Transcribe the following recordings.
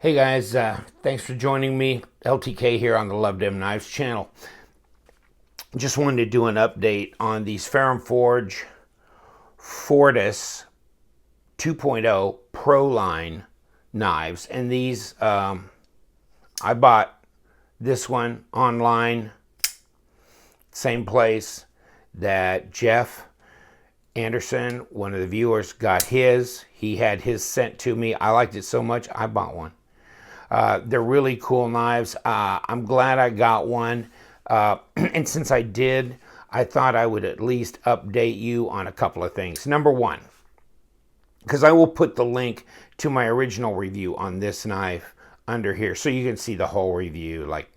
Hey guys, thanks for joining me. LTK here on the Love Them Knives channel. Just wanted to do an update on these Ferrum Forge Fortis 2.0 Pro line knives. And these, I bought this one online, same place that Jeff Anderson, one of the viewers, got his. He had his sent to me. I liked it so much, I bought one. They're really cool knives. I'm glad I got one. And since I did, I thought I would at least update you on a couple of things. Number one, because I will put the link to my original review on this knife under here so you can see the whole review, like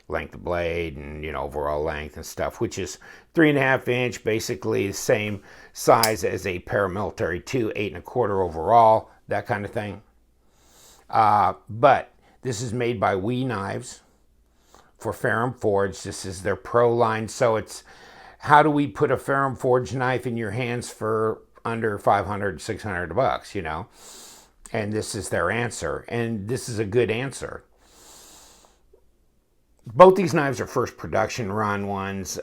length of blade and overall length and stuff, which is 3.5 inch, basically the same size as a paramilitary 2, 8 1/4 overall, that kind of thing. But this is made by We Knives for Ferrum Forge. This is their pro line. So it's, how do we put a Ferrum Forge knife in your hands for under 500, 600 bucks, And this is their answer. And this is a good answer. Both these knives are first production run ones.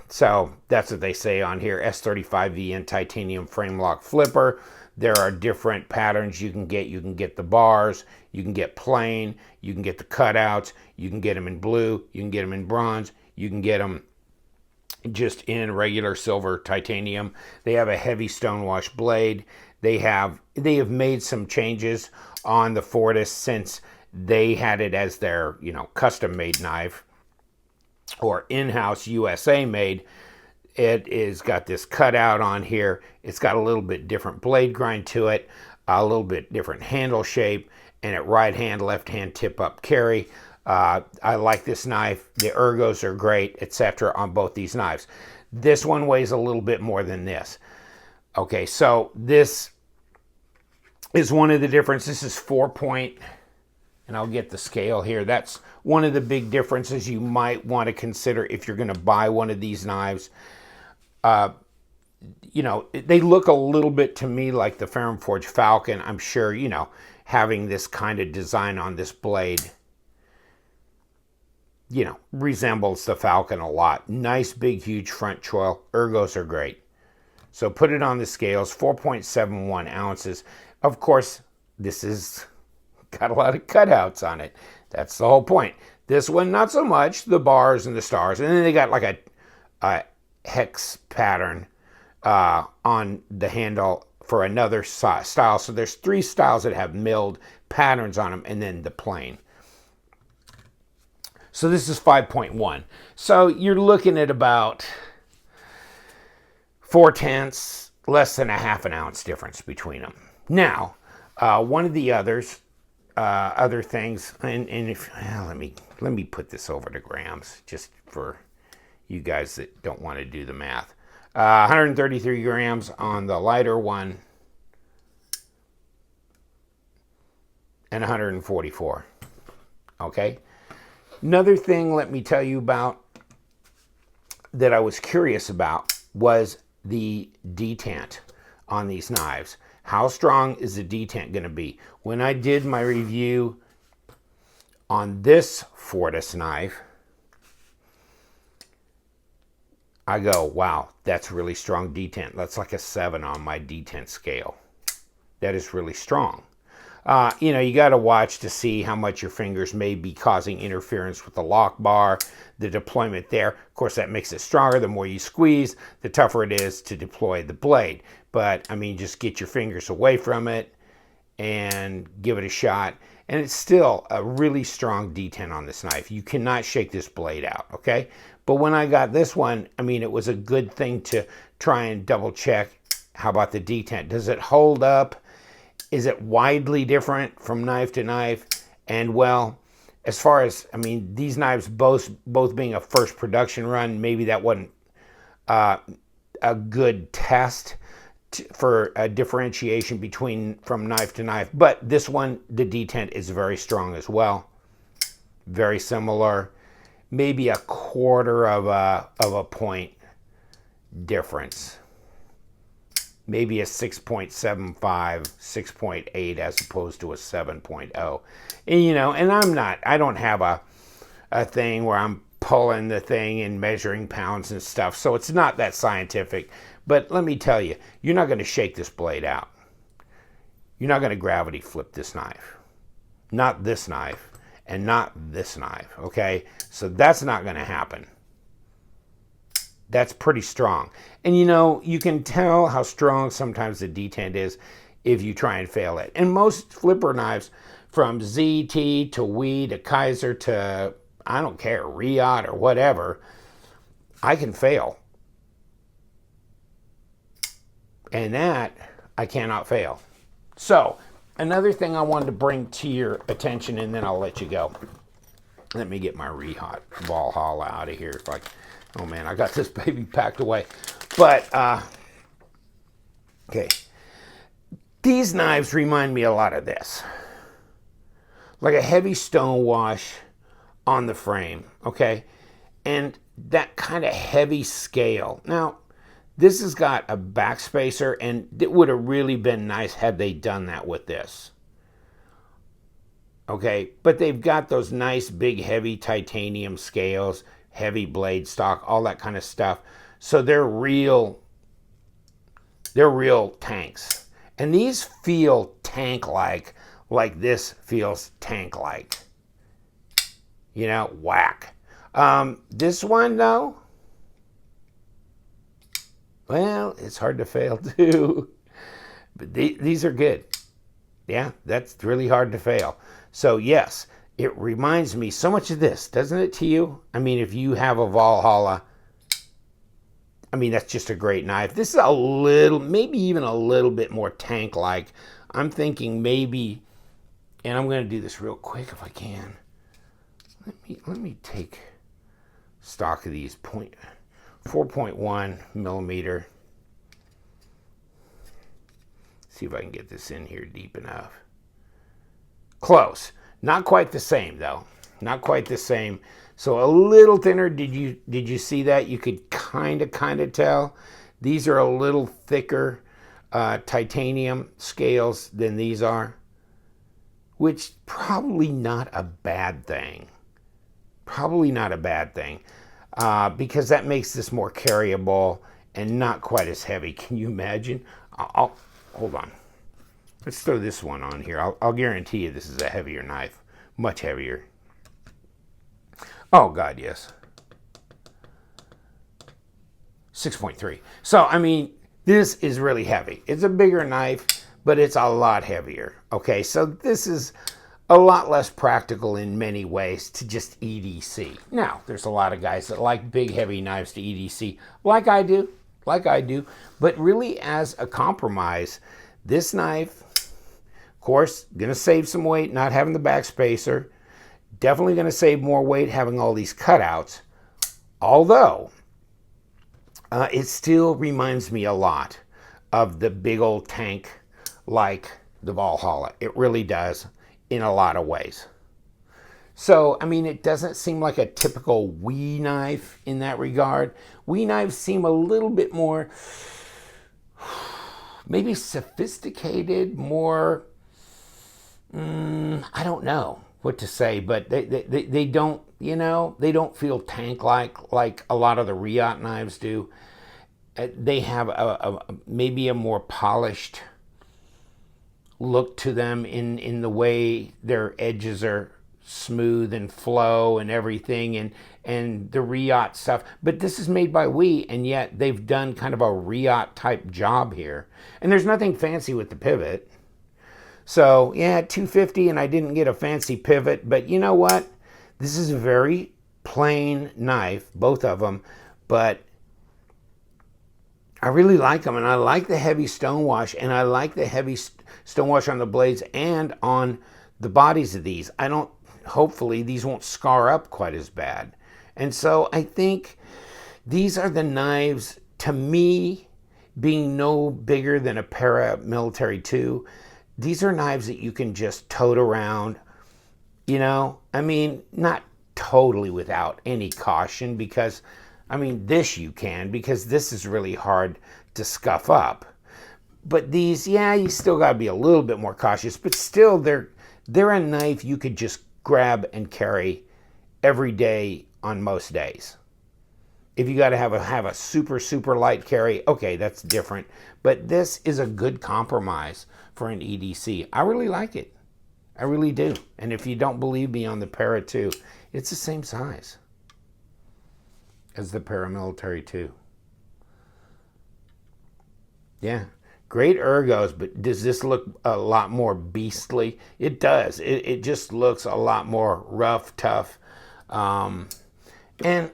So that's what they say on here. S35VN titanium frame lock flipper. There are different patterns you can get. You can get the bars, you can get plain, you can get the cutouts, you can get them in blue, you can get them in bronze, you can get them just in regular silver titanium. They have a heavy stonewash blade. They have made some changes on the Fortis since they had it as their, custom made knife or in-house USA made. It is got this cutout on here. It's got a little bit different blade grind to it, a little bit different handle shape, and at right hand, left hand tip up carry. I like this knife. The ergos are great, etc. on both these knives. This one weighs a little bit more than this. Okay, so this is one of the differences. This is 4-point, and I'll get the scale here. That's one of the big differences you might want to consider if you're going to buy one of these knives. They look a little bit to me like the Ferrum Forge Falcon. I'm sure, having this kind of design on this blade, resembles the Falcon a lot. Nice, big, huge front choil. Ergos are great. So put it on the scales, 4.71 ounces. Of course, this is got a lot of cutouts on it. That's the whole point. This one, not so much, the bars and the stars. And then they got like a hex pattern on the handle for another style. So there's 3 styles that have milled patterns on them, and then the plain. So this is 5.1. So you're looking at about 4/10, less than a half an ounce difference between them. Now, one of the other things, and if let me put this over to grams just for you guys that don't want to do the math. 133 grams on the lighter one, and 144. Okay. Another thing, let me tell you about that I was curious about was the detent on these knives. How strong is the detent going to be? When I did my review on this Fortis knife, I go, wow, that's really strong detent. That's like a 7 on my detent scale. That is really strong. You got to watch to see how much your fingers may be causing interference with the lock bar, the deployment there. Of course, that makes it stronger. The more you squeeze, the tougher it is to deploy the blade. But, just get your fingers away from it and give it a shot. And it's still a really strong detent on this knife. You cannot shake this blade out, okay? But when I got this one, it was a good thing to try and double check. How about the detent? Does it hold up? Is it widely different from knife to knife? And well, as far as, these knives both being a first production run, maybe that wasn't a good test for a differentiation from knife to knife. But this one, the detent is very strong as well. Very similar. Maybe a 1/4 of a point difference. maybe a 6.75, 6.8 as opposed to a 7.0. And, you know, and I don't have a thing where I'm pulling the thing and measuring pounds and stuff, so it's not that scientific. But let me tell you, you're not going to shake this blade out. You're not going to gravity flip this knife. Not this knife, and not this knife, okay? So that's not going to happen. That's pretty strong. And you know, you can tell how strong sometimes the detent is if you try and fail it. And most flipper knives, from ZT to Wee to Kaiser to, I don't care, Riot or whatever, I can fail. And that I cannot fail. So, another thing I wanted to bring to your attention, and then I'll let you go. Let me get my Riot Valhalla out of here. Oh man, I got this baby packed away. But, okay. These knives remind me a lot of this. Like a heavy stone wash on the frame, okay? And that kind of heavy scale. Now, this has got a backspacer, and it would have really been nice had they done that with this. Okay, but they've got those nice big heavy titanium scales, heavy blade stock, all that kind of stuff. So they're real tanks. And these feel tank-like this feels tank-like. You know, whack. This one, though, well, it's hard to fail, too. But these are good. Yeah, that's really hard to fail. So, yes, it reminds me so much of this, doesn't it, to you? I mean, if you have a Valhalla, I mean, that's just a great knife. This is a little, maybe even a little bit more tank-like. I'm thinking maybe, and I'm going to do this real quick if I can. Let me take stock of these 4.1 millimeter. See if I can get this in here deep enough. Close. Not quite the same though. Not quite the same. So a little thinner. Did you see that? You could kind of tell. These are a little thicker titanium scales than these are, which probably not a bad thing. Probably not a bad thing, because that makes this more carryable and not quite as heavy. Can you imagine? Hold on. Let's throw this one on here. I'll guarantee you this is a heavier knife. Much heavier. Oh, God, yes. 6.3. So, I mean, this is really heavy. It's a bigger knife, but it's a lot heavier. Okay, so this is a lot less practical in many ways to just EDC. Now, there's a lot of guys that like big, heavy knives to EDC, like I do. But really, as a compromise, this knife, of course, going to save some weight not having the backspacer. Definitely going to save more weight having all these cutouts. Although, it still reminds me a lot of the big old tank like the Valhalla. It really does in a lot of ways. So, I mean, it doesn't seem like a typical Wee knife in that regard. Wee knives seem a little bit more, maybe sophisticated, more, I don't know what to say, but they don't, you know, they don't feel tank-like a lot of the Riot knives do. They have maybe a more polished look to them in the way their edges are smooth and flow and everything, and the Riot stuff. But this is made by Wee, and yet they've done kind of a Riot type job here. And there's nothing fancy with the pivot. So, yeah, 250, and I didn't get a fancy pivot, but you know what? This is a very plain knife, both of them, but I really like them, and I like the heavy stonewash, and I like the heavy stonewash on the blades and on the bodies of these. Hopefully these won't scar up quite as bad. And so I think these are the knives, to me, being no bigger than a paramilitary 2, these are knives that you can just tote around, you know? I mean, not totally without any caution, because, I mean, this you can, because this is really hard to scuff up. But these, yeah, you still got to be a little bit more cautious. But still, they're a knife you could just grab and carry every day on most days. If you got to have a super light carry, okay, that's different. But this is a good compromise for an EDC. I really like it. I really do. And if you don't believe me on the Para 2, it's the same size as the Paramilitary 2. Yeah, great ergos, but does this look a lot more beastly? It does. It just looks a lot more rough, tough. And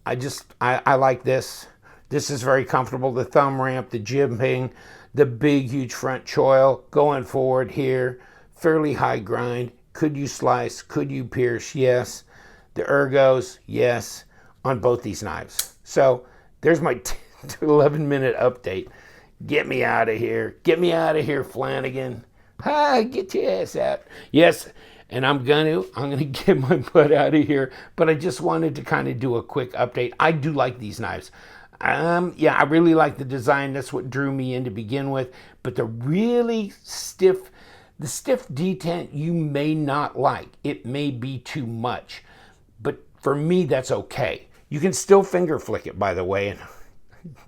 I like this. This is very comfortable. The thumb ramp, the jimping, the big, huge front choil going forward here. Fairly high grind. Could you slice? Could you pierce? Yes. The ergos, yes, on both these knives. So there's my 11-minute update. Get me out of here. Get me out of here, Flanagan. Get your ass out. Yes, and I'm gonna get my butt out of here. But I just wanted to kind of do a quick update. I do like these knives. Yeah, I really like the design. That's what drew me in to begin with. But the really stiff detent you may not like. It may be too much. But for me, that's okay. You can still finger flick it, by the way, and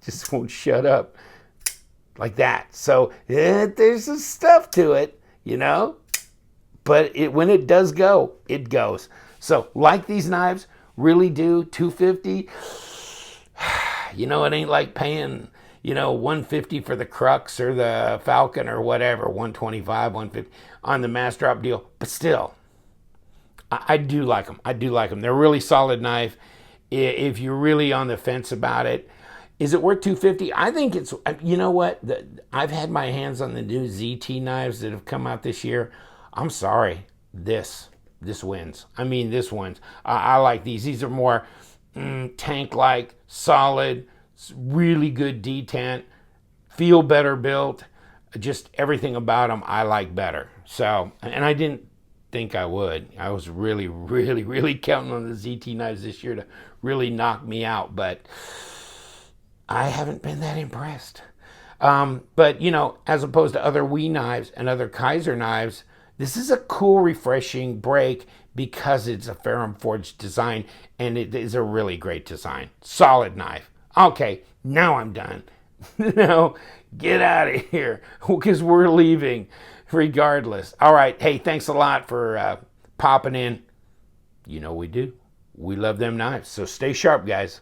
just won't shut up. Like that. So there's some stuff to it, you know, but when it does go, it goes. So like these knives, really do. $250. You know, it ain't like paying, you know, $150 for the Crux or the Falcon or whatever, $125, $150 on the mass drop deal. But still, I do like them. I do like them. They're a really solid knife. If you're really on the fence about it, is it worth $250? I think it's, you know what? I've had my hands on the new ZT knives that have come out this year. I'm sorry. This wins. I mean, this wins. I like these. These are more tank-like, solid, really good detent, feel better built. Just everything about them I like better. So, and I didn't think I would. I was really counting on the ZT knives this year to really knock me out, but I haven't been that impressed. But, you know, as opposed to other WE knives and other Kaiser knives, this is a cool, refreshing break because it's a Ferrum Forge design, and it is a really great design. Solid knife. Okay, now I'm done. Now, get out of here because we're leaving regardless. All right, hey, thanks a lot for popping in. You know we do. We love them knives, so stay sharp, guys.